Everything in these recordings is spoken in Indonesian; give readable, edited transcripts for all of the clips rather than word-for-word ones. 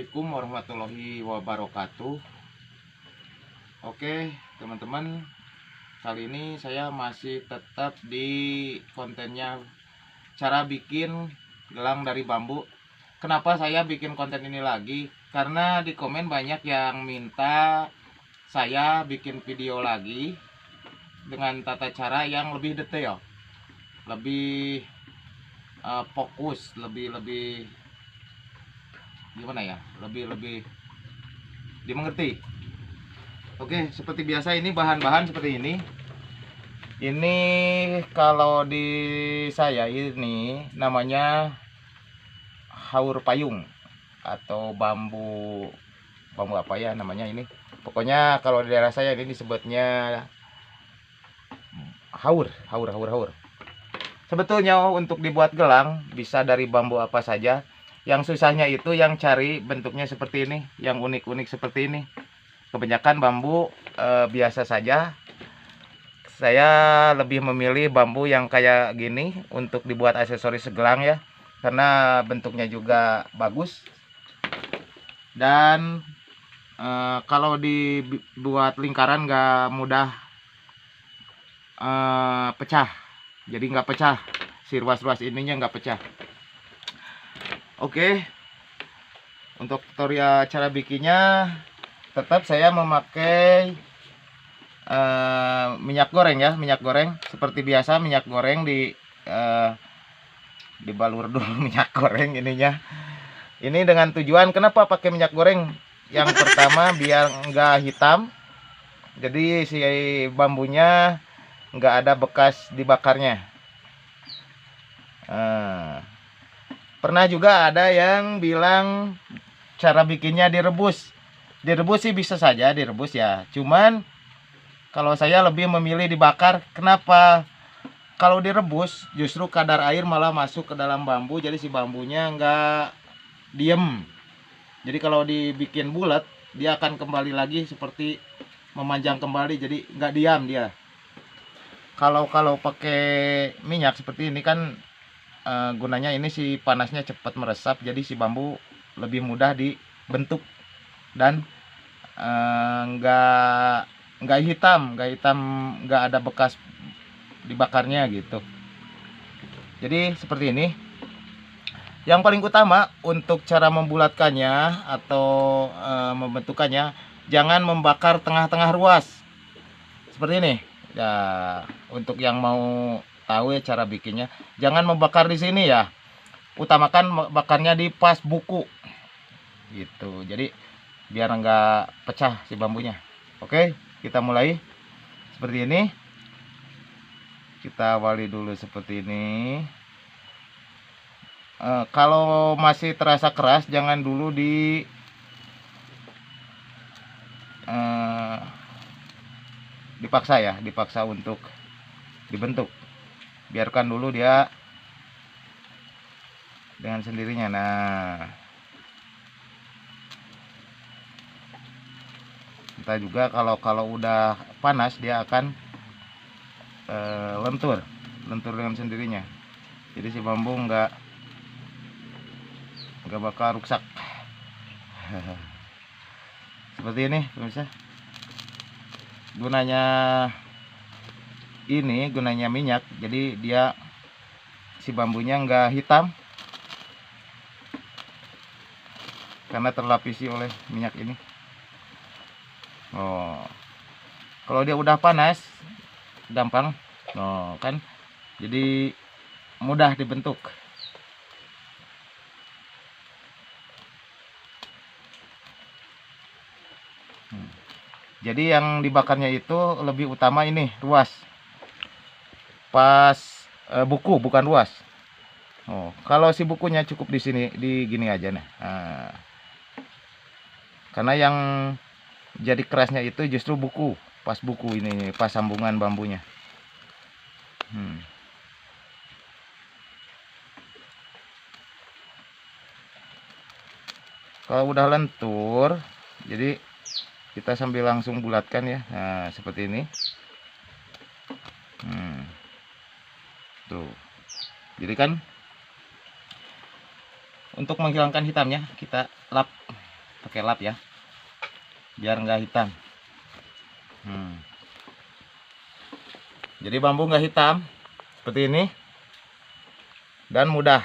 Assalamualaikum warahmatullahi wabarakatuh. Oke teman-teman, kali ini saya masih tetap di kontennya cara bikin gelang dari bambu. Kenapa saya bikin konten ini lagi? Karena di komen banyak yang minta saya bikin video lagi dengan tata cara yang lebih detail, lebih fokus, lebih gimana ya, lebih dimengerti. Oke, seperti biasa ini bahan-bahan seperti ini. Ini kalau di saya ini namanya haur payung atau bambu apa ya namanya ini. Pokoknya kalau di daerah saya ini disebutnya haur. Sebetulnya untuk dibuat gelang bisa dari bambu apa saja. Yang susahnya itu yang cari bentuknya seperti ini, yang unik-unik seperti ini. Kebanyakan bambu biasa saja. Saya lebih memilih bambu yang kayak gini untuk dibuat aksesoris gelang ya, karena bentuknya juga bagus. Dan kalau dibuat lingkaran nggak mudah pecah. Jadi nggak pecah, si ruas-ruas ininya nggak pecah. Oke, untuk tutorial cara bikinnya tetap saya memakai minyak goreng ya, minyak goreng seperti biasa. Minyak goreng dibalur dulu minyak goreng ininya. Ini dengan tujuan kenapa pakai minyak goreng? Yang pertama biar enggak hitam, jadi si bambunya enggak ada bekas dibakarnya. Pernah juga ada yang bilang cara bikinnya direbus. Direbus sih bisa saja direbus ya, cuman kalau saya lebih memilih dibakar. Kenapa? Kalau direbus justru kadar air malah masuk ke dalam bambu, jadi si bambunya nggak diem. Jadi kalau dibikin bulat dia akan kembali lagi seperti memanjang kembali, jadi nggak diam dia. Kalau pakai minyak seperti ini kan gunanya ini si panasnya cepat meresap, jadi si bambu lebih mudah dibentuk dan nggak hitam, nggak ada bekas dibakarnya gitu. Jadi seperti ini. Yang paling utama untuk cara membulatkannya atau membentukannya, jangan membakar tengah-tengah ruas seperti ini ya. Untuk yang mau tahu ya cara bikinnya, jangan membakar di sini ya, utamakan bakarnya di pas buku gitu, jadi biar enggak pecah si bambunya. Oke, kita mulai seperti ini. Kita awali dulu seperti ini. Kalau masih terasa keras jangan dulu dipaksa ya, dipaksa untuk dibentuk. Biarkan dulu dia dengan sendirinya. Nah, entah juga kalau udah panas dia akan lentur dengan sendirinya. Jadi si bambu nggak bakal rusak. Seperti ini pemirsa. Gunanya minyak, jadi dia si bambunya nggak hitam karena terlapisi oleh minyak ini. Kalau dia udah panas gampang, kan jadi mudah dibentuk. Jadi yang dibakarnya itu lebih utama ini ruas pas buku, bukan ruas. Kalau si bukunya cukup di sini, di gini aja nah. Karena yang jadi kerasnya itu justru buku, pas buku ini, pas sambungan bambunya. Kalau udah lentur, jadi kita sambil langsung bulatkan ya. Nah, seperti ini. Tuh. Jadi kan untuk menghilangkan hitamnya kita lap pakai lap ya, biar nggak hitam. Jadi bambu nggak hitam seperti ini dan mudah.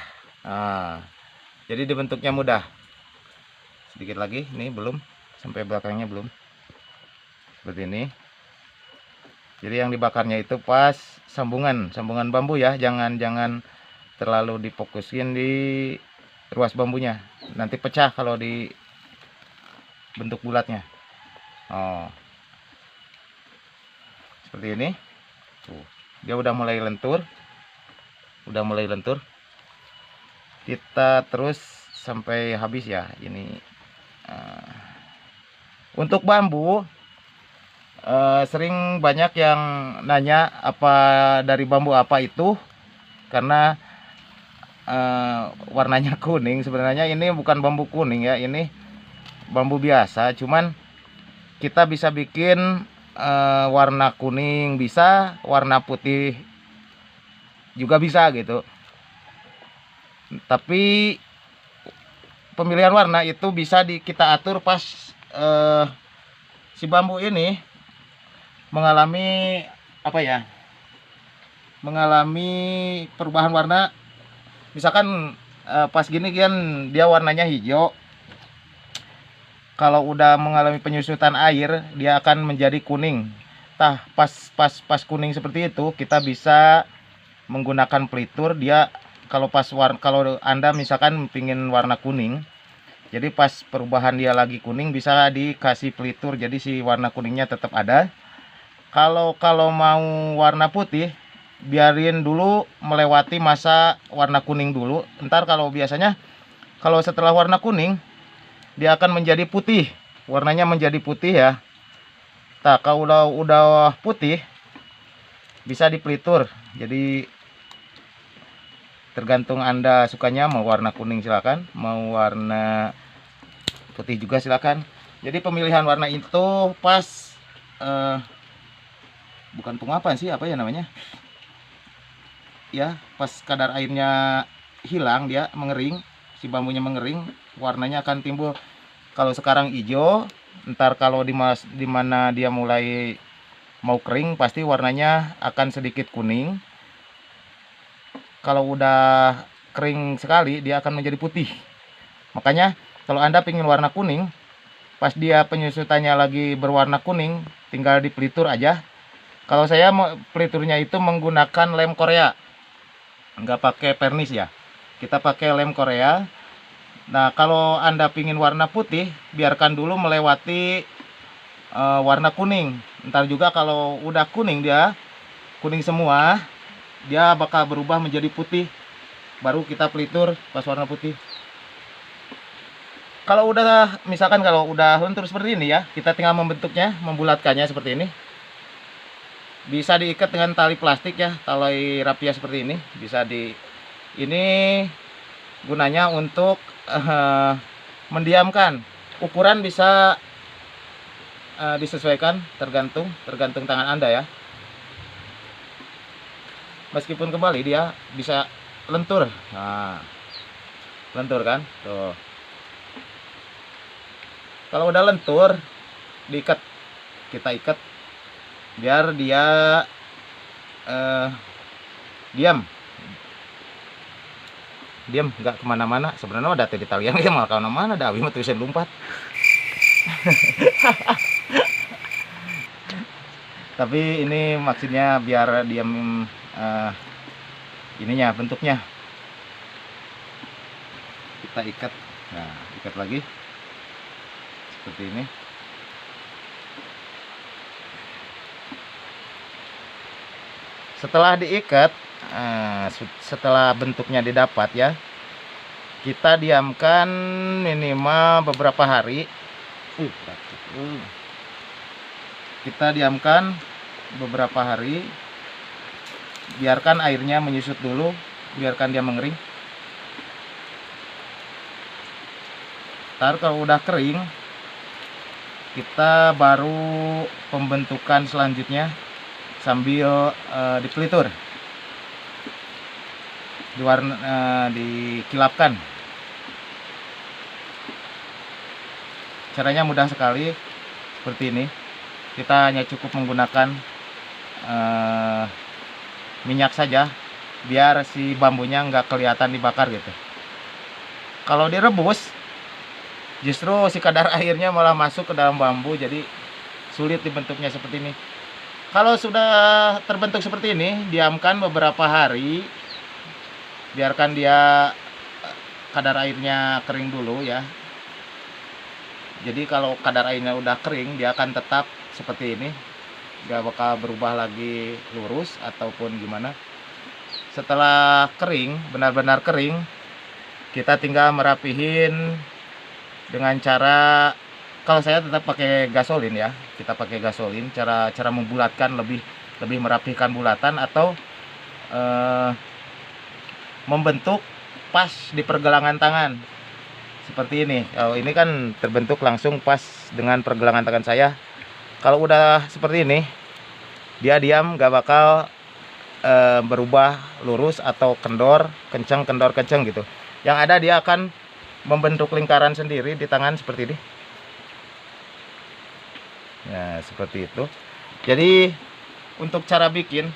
Jadi dibentuknya mudah. Sedikit lagi, ini belum sampai belakangnya belum. Seperti ini. Jadi yang dibakarnya itu pas sambungan bambu ya, jangan terlalu difokusin di ruas bambunya. Nanti pecah kalau di bentuk bulatnya. Seperti ini. Tuh, dia udah mulai lentur. Kita terus sampai habis ya ini. Untuk bambu sering banyak yang nanya apa dari bambu apa itu, karena warnanya kuning. Sebenarnya ini bukan bambu kuning ya, ini bambu biasa, cuman kita bisa bikin warna kuning bisa, warna putih juga bisa gitu. Tapi pemilihan warna itu bisa kita atur pas si bambu ini mengalami mengalami perubahan warna. Misalkan pas gini kan dia warnanya hijau, kalau udah mengalami penyusutan air dia akan menjadi kuning. Pas kuning seperti itu kita bisa menggunakan pelitur. Dia kalau Anda misalkan pingin warna kuning, jadi pas perubahan dia lagi kuning bisa dikasih pelitur, jadi si warna kuningnya tetap ada. Kalau mau warna putih, biarin dulu melewati masa warna kuning dulu. Ntar biasanya kalau setelah warna kuning dia akan menjadi putih, warnanya menjadi putih ya. Kalau udah putih bisa dipelitur. Jadi tergantung Anda sukanya, mau warna kuning silakan, mau warna putih juga silakan. Jadi pemilihan warna itu pas bukan pengapan sih, apa ya namanya ya, pas kadar airnya hilang, dia mengering, si bambunya mengering, warnanya akan timbul. Kalau sekarang hijau, ntar kalau di mana dia mulai mau kering pasti warnanya akan sedikit kuning. Kalau udah kering sekali dia akan menjadi putih. Makanya kalau Anda ingin warna kuning, pas dia penyusutannya lagi berwarna kuning, tinggal dipelitur aja. Kalau saya peliturnya itu menggunakan lem Korea, nggak pakai vernis ya, kita pakai lem Korea. Nah kalau Anda pingin warna putih, biarkan dulu melewati warna kuning. Ntar juga kalau udah kuning, dia kuning semua, dia bakal berubah menjadi putih, baru kita pelitur pas warna putih. Kalau udah misalkan kalau udah lentur seperti ini ya, kita tinggal membentuknya, membulatkannya seperti ini. Bisa diikat dengan tali plastik ya, tali rapia seperti ini. Ini gunanya untuk mendiamkan. Ukuran bisa disesuaikan tergantung tangan Anda ya. Meskipun kembali dia bisa lentur. Nah, lentur kan? Tuh. Kalau udah lentur, kita ikat biar dia diam, nggak kemana-mana. Sebenarnya ada di talian ya, malah kemana-mana, ada mah tulisan lompat. Tapi ini maksudnya biar diam ininya, bentuknya. Kita ikat. Nah, ikat lagi seperti ini. Setelah diikat, setelah bentuknya didapat ya, kita diamkan minimal beberapa hari. Kita diamkan beberapa hari, biarkan airnya menyusut dulu, biarkan dia mengering. Ntar kalau udah kering, kita baru pembentukan selanjutnya sambil dipelitur, dikilapkan. Caranya mudah sekali, seperti ini. Kita hanya cukup menggunakan minyak saja, biar si bambunya nggak kelihatan dibakar gitu. Kalau direbus, justru si kadar airnya malah masuk ke dalam bambu, jadi sulit dibentuknya seperti ini. Kalau sudah terbentuk seperti ini, diamkan beberapa hari, biarkan dia kadar airnya kering dulu ya. Jadi kalau kadar airnya udah kering, dia akan tetap seperti ini, nggak bakal berubah lagi lurus ataupun gimana. Setelah kering, benar-benar kering, kita tinggal merapihin dengan cara, kalau saya tetap pakai gasolin ya, kita pakai gasolin. Cara membulatkan, lebih merapihkan bulatan, atau membentuk pas di pergelangan tangan seperti ini. Kalau ini kan terbentuk langsung pas dengan pergelangan tangan saya. Kalau udah seperti ini, dia diam, gak bakal berubah lurus atau kendor kenceng gitu. Yang ada dia akan membentuk lingkaran sendiri di tangan seperti ini. Ya, seperti itu. Jadi untuk cara bikin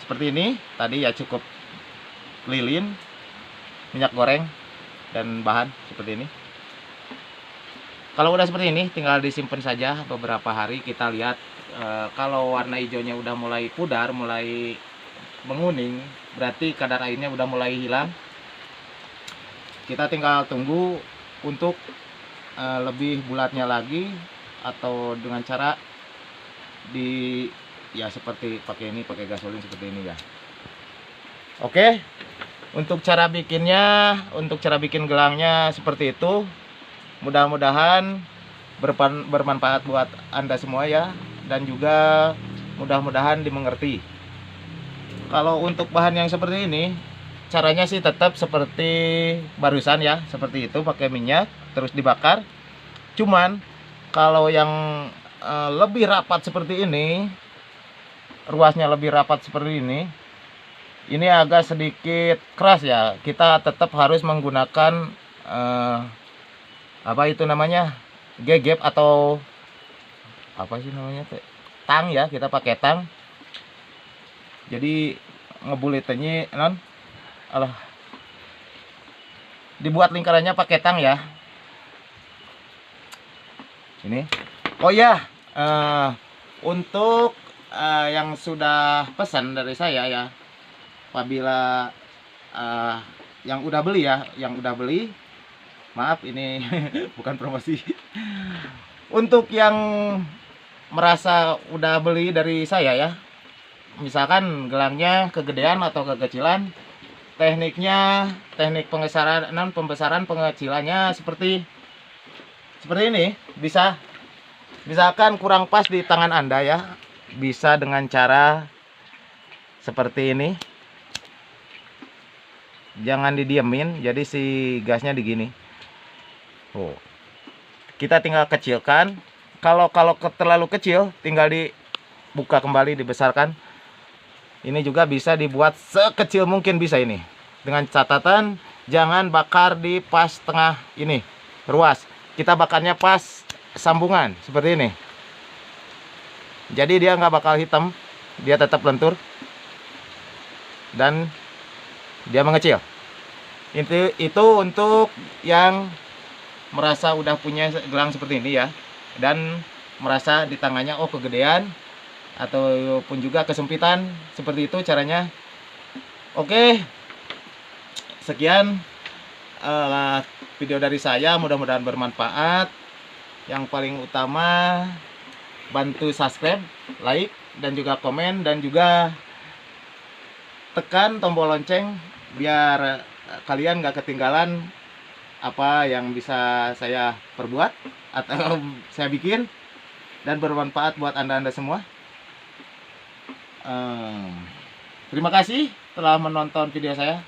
seperti ini tadi ya, cukup lilin, minyak goreng, dan bahan seperti ini. Kalau udah seperti ini, tinggal disimpan saja beberapa hari. Kita lihat kalau warna hijaunya udah mulai pudar, mulai menguning, berarti kadar airnya udah mulai hilang. Kita tinggal tunggu untuk lebih bulatnya lagi, atau dengan cara ya seperti pakai ini, pakai gasolin seperti ini ya. Oke, untuk cara bikinnya, untuk cara bikin gelangnya seperti itu. Mudah-mudahan bermanfaat buat Anda semua ya, dan juga mudah-mudahan dimengerti. Kalau untuk bahan yang seperti ini, caranya sih tetap seperti barusan ya, seperti itu, pakai minyak terus dibakar. Cuman kalau yang lebih rapat seperti ini, ruasnya lebih rapat seperti ini agak sedikit keras ya. Kita tetap harus menggunakan apa itu namanya, gegep atau apa sih namanya, tang ya. Kita pakai tang. Jadi ngebulitnya dibuat lingkarannya pakai tang ya. Ini. Oh ya, untuk yang sudah pesan dari saya ya, apabila yang udah beli ya, maaf ini bukan promosi. Untuk yang merasa udah beli dari saya ya, misalkan gelangnya kegedean atau kekecilan, teknik pembesaran pengecilannya seperti ini. Misalkan kurang pas di tangan Anda ya, bisa dengan cara seperti ini. Jangan didiemin, jadi si gasnya digini. Oh, kita tinggal kecilkan. Kalau terlalu kecil, tinggal dibuka kembali, dibesarkan. Ini juga bisa dibuat sekecil mungkin, bisa ini. Dengan catatan jangan bakar di pas tengah ini ruas. Kita bakarnya pas sambungan seperti ini. Jadi dia nggak bakal hitam, dia tetap lentur dan dia mengecil. Itu untuk yang merasa udah punya gelang seperti ini ya, dan merasa di tangannya oh kegedean ataupun juga kesempitan, seperti itu caranya. Oke, sekian video dari saya, mudah-mudahan bermanfaat. Yang paling utama, bantu subscribe, like, dan juga komen, dan juga tekan tombol lonceng biar kalian gak ketinggalan apa yang bisa saya perbuat atau saya bikin dan bermanfaat buat anda semua. Terima kasih telah menonton video saya.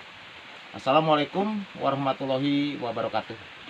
Assalamualaikum warahmatullahi wabarakatuh.